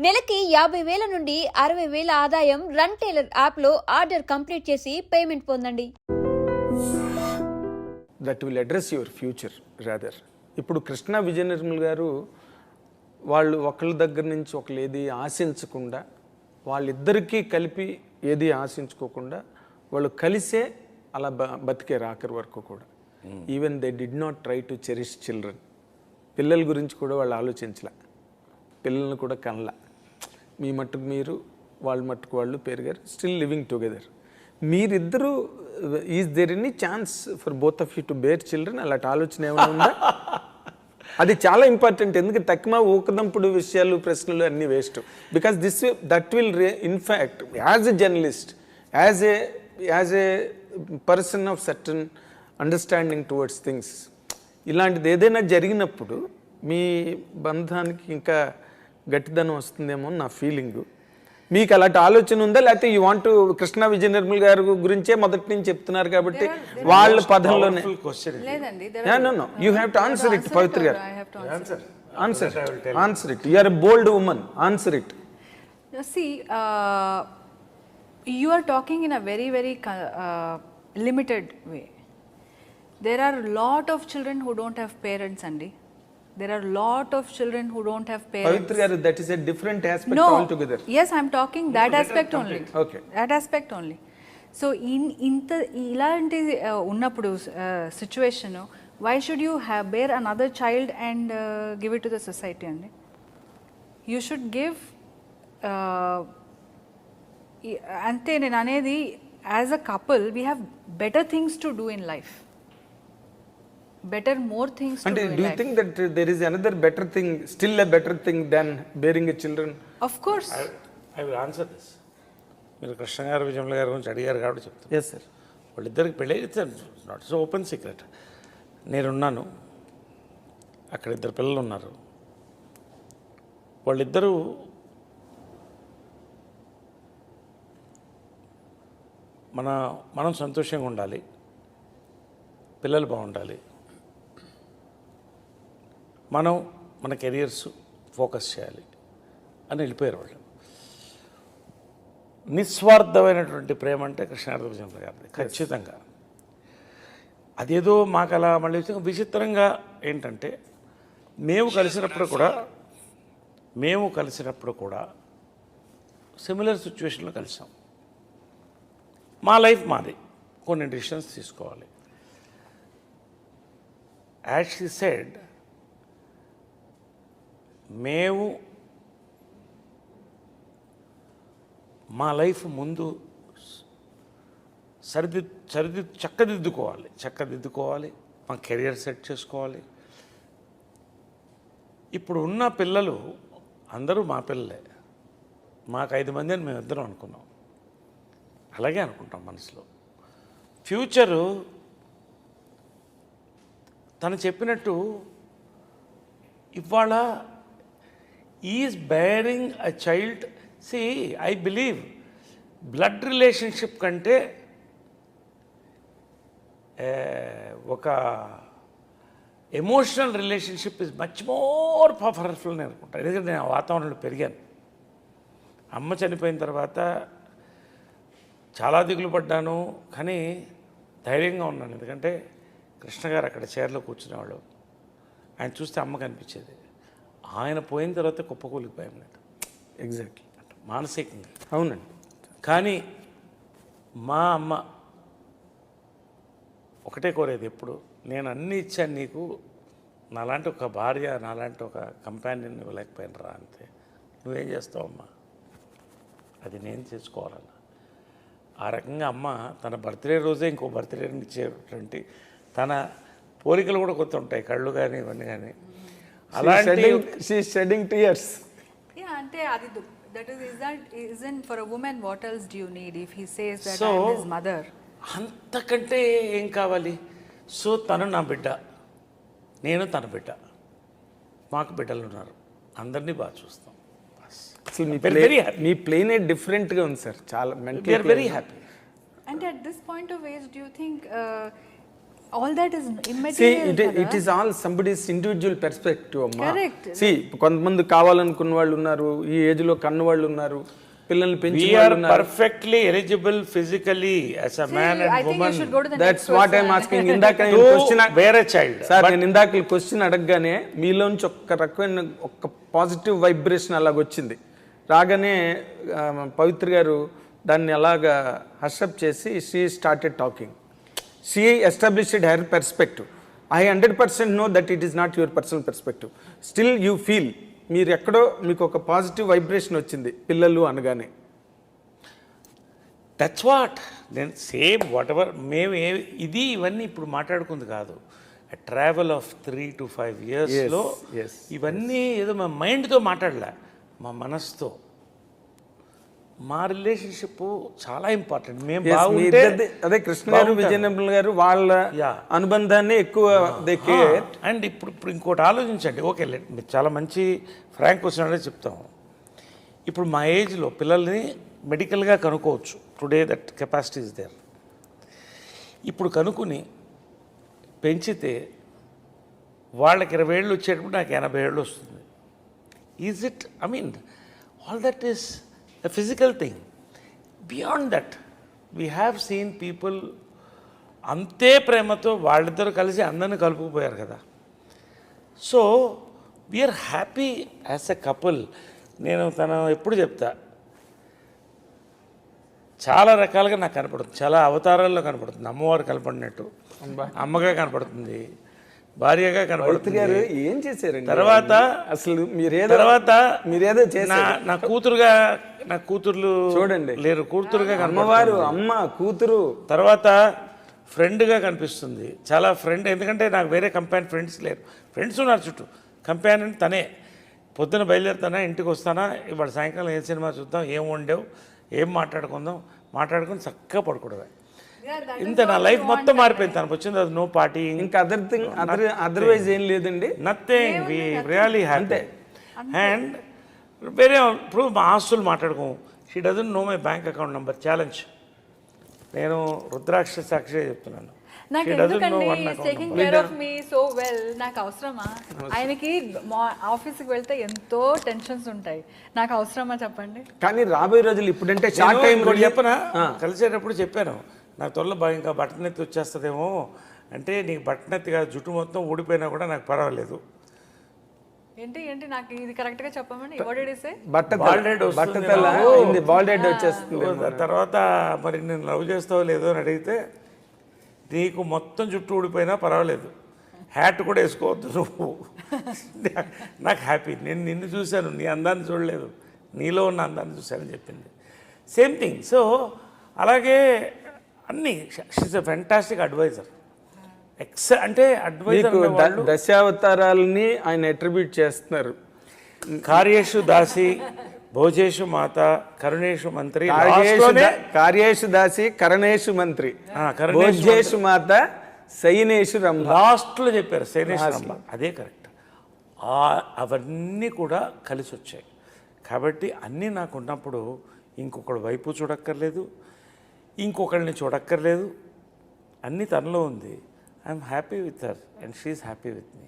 నెలకి 50,000 నుండి 60,000 ఆదాయం రన్ టైలర్ యాప్లో ఆర్డర్ కంప్లీట్ చేసి పేమెంట్ పొందండి. That will address your future rather. ఇప్పుడు కృష్ణ విజయ నిర్మల్ గారు వాళ్ళు ఒకళ్ళ దగ్గర నుంచి ఒకళ్ళు ఏది ఆశించకుండా, వాళ్ళిద్దరికీ కలిపి ఏది ఆశించుకోకుండా వాళ్ళు కలిసే అలా బతికే ఆఖరి వరకు కూడా. Even they did not try to cherish children. పిల్లల గురించి కూడా వాళ్ళు ఆలోచించలే, పిల్లల్ని కూడా కనలా. మీ మట్టుకు మీరు, వాళ్ళ మట్టుకు వాళ్ళు పెరిగారు, స్టిల్ లివింగ్ టుగెదర్. మీరిద్దరూ is there any chance for both of you to bear children? అలాంటి ఆలోచన ఏమైనా ఉందా? అది చాలా ఇంపార్టెంట్. ఎందుకంటే తక్కువ ఊకదంపుడు విషయాలు, ప్రశ్నలు అన్నీ waste. Because that will in fact as a journalist, as a person of certain understanding towards things, ఇలాంటిది ఏదైనా జరిగినప్పుడు మీ బంధానికి ఇంకా గట్టిదనం వస్తుందేమో నా ఫీలింగు. మీకు అలాంటి ఆలోచన ఉందా? లేకపోతే యూ వాంట్ కృష్ణ విజయ నిర్మల్ గారి గురించే మొదటి నుంచి చెప్తున్నారు కాబట్టి వాళ్ళ పదంలోనే? You have to answer it. Pavitra గారు answer it. You are a bold woman, answer it. See, you are talking in a very limited way. There are a lot of children who don't have parents, Andy. There are a lot of children who don't have parents. Pavitra garu, that is a different aspect altogether. Yes, I am talking that aspect only. Okay. That aspect only. So ilanti unnappudu situation, why should you bear another child and give it to the society, Andy? You should give ante nenu anedi, as a couple we have better things to do in life. More things to do in life. Do you think that there is another better thing, still a better thing than bearing a children? Of course. I will answer this. మీరు కృష్ణ గారు విజయమ్మ గారి గురించి అడిగారు కాబట్టి చెప్తాను. Yes sir. వాళ్ళిద్దరికి పెళ్ళి not so open secret. నేనున్నాను, అక్కడ ఇద్దరు పిల్లలు ఉన్నారు. వాళ్ళిద్దరూ మనం సంతోషంగా ఉండాలి, పిల్లలు బాగుండాలి, మన కెరియర్స్ ఫోకస్ చేయాలి అని వెళ్ళిపోయారు వాళ్ళు. నిస్వార్థమైనటువంటి ప్రేమ అంటే కృష్ణార్జున విజయమ్మ గారిది ఖచ్చితంగా. అదేదో మాకు అలా మళ్ళీ విచిత్రంగా ఏంటంటే మేము కలిసినప్పుడు కూడా సిమిలర్ సిచ్యువేషన్లో కలిసాం. మా లైఫ్ మాది, కొన్ని డిసిషన్స్ తీసుకోవాలి. యాజ్ షీ సెడ్, మేము మా లైఫ్ ముందు చక్కదిద్దుకోవాలి, మా కెరియర్ సెట్ చేసుకోవాలి. ఇప్పుడు ఉన్న పిల్లలు అందరూ మా పిల్లలే. మాకు 5 మంది అని మేము ఇద్దరం అనుకున్నాం, అలాగే అనుకుంటాం మనసులో. ఫ్యూచరు తను చెప్పినట్టు ఇవాళ is bearing a child. See, I believe blood relationship కంటే ఒక emotional relationship is much more powerful అని అనుకుంటాను. ఎందుకంటే నేను ఆ వాతావరణంలో పెరిగాను. అమ్మ చనిపోయిన తర్వాత చాలా దిగులు పడ్డాను, కానీ ధైర్యంగా ఉన్నాను. ఎందుకంటే కృష్ణ గారు అక్కడ చైర్లో కూర్చునేవాళ్ళు, ఆయన చూస్తే అమ్మ కనిపించేది. ఆయన పోయిన తర్వాత కుప్పకూలిపోయాం నేను. ఎగ్జాక్ట్లీ, మానసికంగా. అవునండి. కానీ మా అమ్మ ఒకటే కోరేది ఎప్పుడు, నేను అన్నీ ఇచ్చాను నీకు, నాలాంటి ఒక భార్య, నాలాంటి ఒక కంపానియన్ ఇవ్వలేకపోయాను రా, అంతే. నువ్వేం చేస్తావమ్మా, అది నేను చేసుకోవాలన్న. ఆ రకంగా అమ్మ తన బర్త్డే రోజే ఇంకో బర్త్డేని ఇచ్చేటువంటి తన పోలికలు కూడా కొత్త ఉంటాయి, కళ్ళు కానీ ఇవన్నీ కానీ. అలాంటి షెడ్డింగ్ టీయర్స్. అంటే అది isn't for a woman, what else do you need if he says that I am his mother? అంతకంటే ఏం కావాలి? సో తను నా బిడ్డ, నేను తన బిడ్డ, మాకు బిడ్డలు ఉన్నారు, అందరినీ బాగా చూస్తాం. మీ ప్లేనే డిఫరెంట్గా ఉంది సార్, చాలా. Very happy. And at this point of age, do you think all that is See, immaterial. it is all somebody's individual perspective, అమ్మా. Correct. See, కొంతమంది కావాలనుకున్న వాళ్ళు ఉన్నారు, ఈ ఏజ్ లో కన్ను వాళ్ళు ఉన్నారు, పిల్లల్ని We పెంచిన are వాళ్ళు ఉన్నారు. perfectly eligible physically as a man I and think you woman should go to the That's next what person. I'm asking. ఇందాక to నేను question bear a child. Sir నేను ఇందాక క్వశ్చన్ అడగగానే మీలోంచి ఒక్క రకమైన ఒక పాజిటివ్ వైబ్రేషన్ అలాగొచ్చింది. రాగానే పవిత్ర గారు దాన్ని అలాగా హర్షప్ చేసి she started talking. She established her perspective. I 100% know that it is not your personal perspective. Still you feel మీరు ఎక్కడో మీకు ఒక పాజిటివ్ వైబ్రేషన్ వచ్చింది పిల్లలు అనగానే. దట్స్ వాట్ నేను సేమ్ వాట్ ఎవర్ మేము ఇది ఇవన్నీ ఇప్పుడు మాట్లాడుకుంది కాదు. ట్రావెల్ ఆఫ్ 3 to 5 yearsలో yes, ఇవన్నీ ఏదో మా మైండ్తో మాట్లాడలే, మా మనసుతో. మా రిలేషన్షిప్ చాలా ఇంపార్టెంట్. మేము Yes, మీ బాగుంటే ఇద్దరిది- అదే కృష్ణ గారు విజయనగరం గారు వాళ్ళ Yeah. అనుబంధాన్ని ఎక్కువ అండ్ ఇప్పుడు ఇంకోటి ఆలోచించండి. ఓకే, మీరు చాలా మంచి ఫ్రాంక్ క్వశ్చన్ అనేది చెప్తాం. ఇప్పుడు మా ఏజ్లో పిల్లల్ని మెడికల్గా కనుక్కోవచ్చు. Today that capacity is there. ఇప్పుడు కనుక్కుని పెంచితే వాళ్ళకి 20 ఏళ్ళు వచ్చేటప్పుడు నాకు 80 ఏళ్ళు వస్తుంది. Is it? I mean all that is a physical thing. Beyond that, we have seen people అంతే ప్రేమతో వాళ్ళిద్దరు కలిసి అందరిని కలుపుకుపోయారు కదా. So we are happy as a couple. నేను ఎప్పుడు చెప్తా, చాలా రకాలుగా నాకు కనపడుతుంది, చాలా అవతారాల్లో కనపడుతుంది. అమ్మవారు కనపడినట్టు, అమ్మగా కనపడుతుంది, భార్యగా కనపడుతుంది. గారు ఏం చేశారండి తర్వాత అసలు మీరేదో చేశారు. నా కూతురుగా, నా కూతుర్లు చూడండి లేరు, కూతురుగా అమ్మవారు అమ్మ కూతురు. తర్వాత ఫ్రెండ్గా కనిపిస్తుంది, చాలా ఫ్రెండ్. ఎందుకంటే నాకు వేరే కంపానియన్ ఫ్రెండ్స్ లేరు. ఫ్రెండ్స్ ఉన్నారు చుట్టూ, కంపానియన్ తనే. పొద్దున బయలుదేరుతానా, ఇంటికి వస్తానా, ఇవాళ సాయంకాలం ఏ సినిమా చూద్దాం, ఏం వండావు, ఏం మాట్లాడుకుని చక్కగా పడుకోవడమే. ఇంత నా లైఫ్ మొత్తం మారిపోయింది. తనకు వచ్చింది అది నో పార్టీ, ఇంకా అదర్వైజ్ ఏం లేదండి. Nothing. We really happy. And వేరే ఇప్పుడు మా ఆస్తులు మాట్లాడుకోము. She doesn't know my bank account number. Challenge. నేను రుద్రాక్ష సాక్షిగా చెప్తున్నాను. నాకు ఎందుకండి taking care of me so well, నాకు అవసరమా? ఆయనకి ఆఫీస్కి వెళ్తే ఎంతో టెన్షన్స్ ఉంటాయి, నాకు అవసరమా చెప్పండి? కానీ రాబోయే రోజులు ఇప్పుడంటే షార్ట్ టైం కూడా చెప్పనా, కలిసేటప్పుడు చెప్పాను, నాకు త్వరలో బాగా ఇంకా బట్టనెత్తి వచ్చేస్తుందేమో అంటే, నీకు బట్టనెత్తిగా జుట్టు మొత్తం ఊడిపోయినా కూడా నాకు పర్వాలేదు. ఏంటి నాకు ఇది కరెక్ట్ గా చెప్పమని ఓడిసే బాల్డెడ్ వచ్చేస్తుంది. తర్వాత మరి నేను లవ్ చేస్తావో లేదో అని అడిగితే, నీకు మొత్తం జుట్టు ఊడిపోయినా పర్వాలేదు, హ్యాట్ కూడా వేసుకోవద్దు నువ్వు, నాకు హ్యాపీ. నేను నిన్ను చూశాను, నీ అందాన్ని చూడలేదు, నీలో ఉన్న అందాన్ని చూశానని చెప్పింది. Same thing. సో అలాగే అన్నీ షీస్ ఎ ఫెంటాస్టిక్ అడ్వైజర్. అంటే అడ్వైజర్ దశావతారాలని ఆయన అట్రిబ్యూట్ చేస్తున్నారు. కార్యేషు దాసి, భోజేషు మాత, కరుణేషు మంత్రి, కార్యేషు దాసి, కరణేషు మంత్రి, భోజేషు మాత, శయనేషు రంభ. లాస్ట్లో చెప్పారు శయనేషు రంభ, అదే కరెక్ట్. అవన్నీ కూడా కలిసి వచ్చాయి. కాబట్టి అన్నీ నాకు ఉన్నప్పుడు ఇంకొకటి వైపు చూడక్కర్లేదు, ఇంకొకరిని చూడక్కర్లేదు, అన్నీ తనలో ఉంది. I'm happy with her and she's happy with me.